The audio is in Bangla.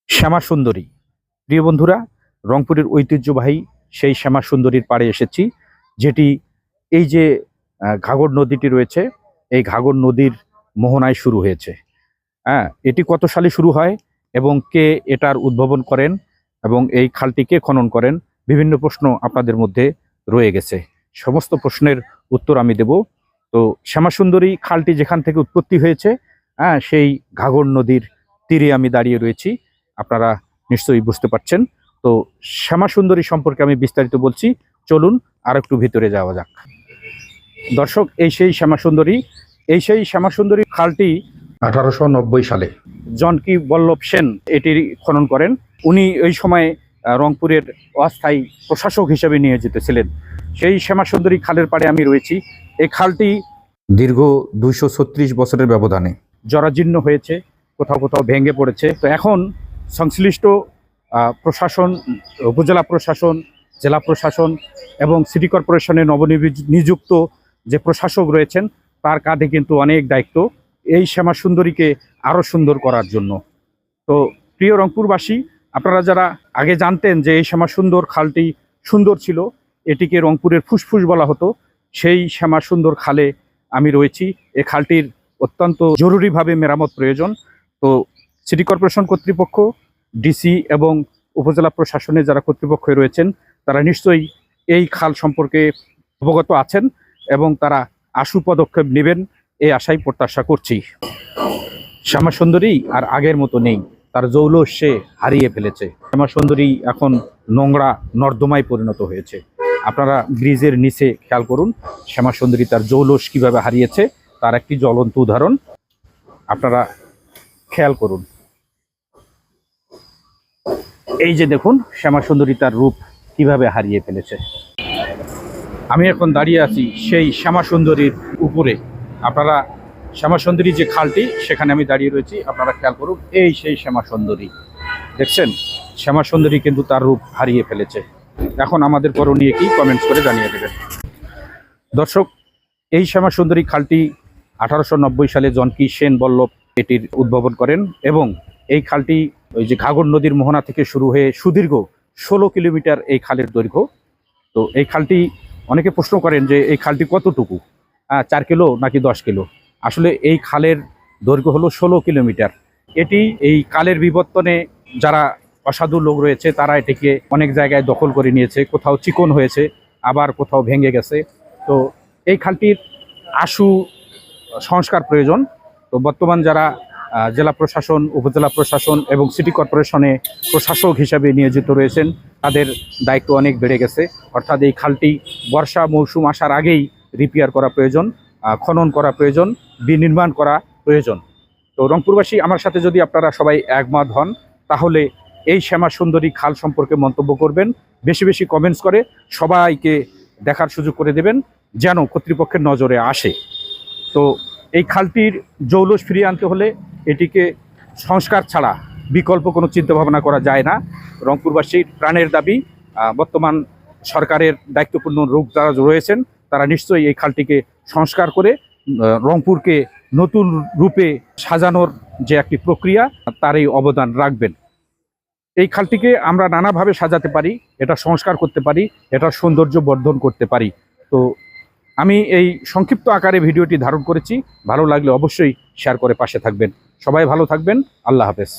শ্যামা সুন্দরী। প্রিয় বন্ধুরা, রংপুরের ঐতিহ্যবাহী সেই শ্যামা সুন্দরীর পাড়ে এসেছি, যেটি এই যে ঘাগর নদীটি রয়েছে, এই ঘাগর নদীর মোহনায় শুরু হয়েছে। এটি কত সালে শুরু হয় এবং কে এটার উদ্ভাবন করেন এবং এই খালটি কে খনন করেন, বিভিন্ন প্রশ্ন আপনাদের মধ্যে রয়ে গেছে। সমস্ত প্রশ্নের উত্তর আমি দেব। তো শ্যামা সুন্দরী খালটি যেখান থেকে উৎপত্তি হয়েছে, সেই ঘাগর নদীর তীরে আমি দাঁড়িয়ে রয়েছি। আপনারা নিশ্চয়ই বুঝতে পারছেন। তো শ্যামা সুন্দরী সম্পর্কে আমি বিস্তারিত বলছি, চলুন আর একটু ভিতরে যাওয়া যাক। দর্শক, এই সেই শ্যামা সুন্দরী খালটি 1890 সালে জনকি বল্লভ সেন এটি খনন করেন। উনি ওই সময় রংপুরের অস্থায়ী প্রশাসক হিসেবে নিয়োজিত ছিলেন। সেই শ্যামা সুন্দরী খালের পাড়ে আমি রয়েছি। এই খালটি দীর্ঘ 236 বছরের ব্যবধানে জরাজীর্ণ হয়েছে, কোথাও কোথাও ভেঙে পড়েছে। তো এখন সংশ্লিষ্ট প্রশাসন, উপজেলা প্রশাসন, জেলা প্রশাসন এবং সিটি কর্পোরেশনের নিযুক্ত যে প্রশাসক রয়েছেন, তার কাঁধে কিন্তু অনেক দায়িত্ব এই শ্যামা সুন্দরীকে আরও সুন্দর করার জন্য। তো প্রিয় রংপুরবাসী, আপনারা যারা আগে জানতেন যে এই শ্যামা সুন্দর খালটি সুন্দর ছিল, এটিকে রংপুরের ফুসফুস বলা হতো, সেই শ্যামা সুন্দর খালে আমি রয়েছি। এই খালটির অত্যন্ত জরুরিভাবে মেরামত প্রয়োজন। তো সিটি কর্পোরেশন কর্তৃপক্ষ, ডিসি এবং উপজেলা প্রশাসনে যারা কর্তৃপক্ষ রয়েছেন, তারা নিশ্চয়ই এই খাল সম্পর্কে অবগত আছেন এবং তারা আশু পদক্ষেপ নেবেন, এই আশাই প্রত্যাশা করছি। শ্যামা সুন্দরী আর আগের মতো নেই, তার জৌলস সে হারিয়ে ফেলেছে। শ্যামা সুন্দরী এখন নোংরা নর্দমায় পরিণত হয়েছে। আপনারা ব্রিজের নিচে খেয়াল করুন, শ্যামা সুন্দরী তার জৌলস কিভাবে হারিয়েছে তার একটি জ্বলন্ত উদাহরণ আপনারা খেয়াল করুন। এই যে দেখুন, শ্যামা সুন্দরী তার রূপ কিভাবে হারিয়ে ফেলেছে। আমি এখন দাঁড়িয়ে আছি সেই শ্যামা সুন্দরীর উপরে। আপনারা শ্যামা সুন্দরী যে খালটি, সেখানে আমি দাঁড়িয়ে রয়েছি। আপনারা খেয়াল করুন, এই সেই শ্যামা সুন্দরী দেখছেন। শ্যামা সুন্দরী কিন্তু তার রূপ হারিয়ে ফেলেছে। এখন আমাদের করণীয় কি, কমেন্টস করে জানিয়ে দেবেন। দর্শক, এই শ্যামা সুন্দরী খালটি 1890 সালে জনকি সেন বল্লভ এটির উদ্ভাবন করেন এবং এই খালটি ওই যে ঘাগর নদীর মোহনা থেকে শুরু হয়ে সুদীর্ঘ 16 কিলোমিটার এই খালের দৈর্ঘ্য। তো এই খালটি, অনেকে প্রশ্ন করেন যে এই খালটি কতটুকু, 4 কিলো নাকি 10 কিলো। আসলে এই খালের দৈর্ঘ্য হলো 16 কিলোমিটার। এটি এই কালের বিবর্তনে যারা অসাধু লোক রয়েছে, তারা এটিকে অনেক জায়গায় দখল করে নিয়েছে। কোথাও চিকন হয়েছে, আবার কোথাও ভেঙে গেছে। তো এই খালটির আশু সংস্কার প্রয়োজন। তো বর্তমান যারা জেলা প্রশাসন, উপজেলা প্রশাসন এবং সিটি কর্পোরেশনে প্রশাসক হিসাবে নিয়োজিত রয়েছেন, তাদের দায়িত্ব অনেক বেড়ে গেছে। অর্থাৎ এই খালটি বর্ষা মৌসুম আসার আগেই রিপেয়ার করা প্রয়োজন, খনন করা প্রয়োজন, বিনির্মাণ করা প্রয়োজন। তো রংপুরবাসী, আমার সাথে যদি আপনারা সবাই একমত হন, তাহলে এই শ্যামা সুন্দরী খাল সম্পর্কে মন্তব্য করবেন, বেশি বেশি কমেন্টস করে সবাইকে দেখার সুযোগ করে দেবেন, যেন কর্তৃপক্ষের নজরে আসে। তো এই খালটির জৌলস ফিরিয়ে আনতে হলে এটিকে সংস্কার ছাড়া বিকল্প কোনো চিন্তাভাবনা করা যায় না। রংপুরবাসীর প্রাণের দাবি। বর্তমান সরকারের দায়িত্বপূর্ণ লোক যারা রয়েছেন, তারা নিশ্চয়ই এই খালটিকে সংস্কার করে রংপুরকে নতুন রূপে সাজানোর যে একটি প্রক্রিয়া, তারই অবদান রাখবেন। এই খালটিকে আমরা নানাভাবে সাজাতে পারি, এটা সংস্কার করতে পারি, এটার সৌন্দর্য বর্ধন করতে পারি। তো আমি এই সংক্ষিপ্ত আকারে ভিডিওটি ধারণ করেছি। ভালো লাগলে অবশ্যই শেয়ার করে পাশে থাকবেন। সবাই ভালো থাকবেন। আল্লাহ হাফেজ।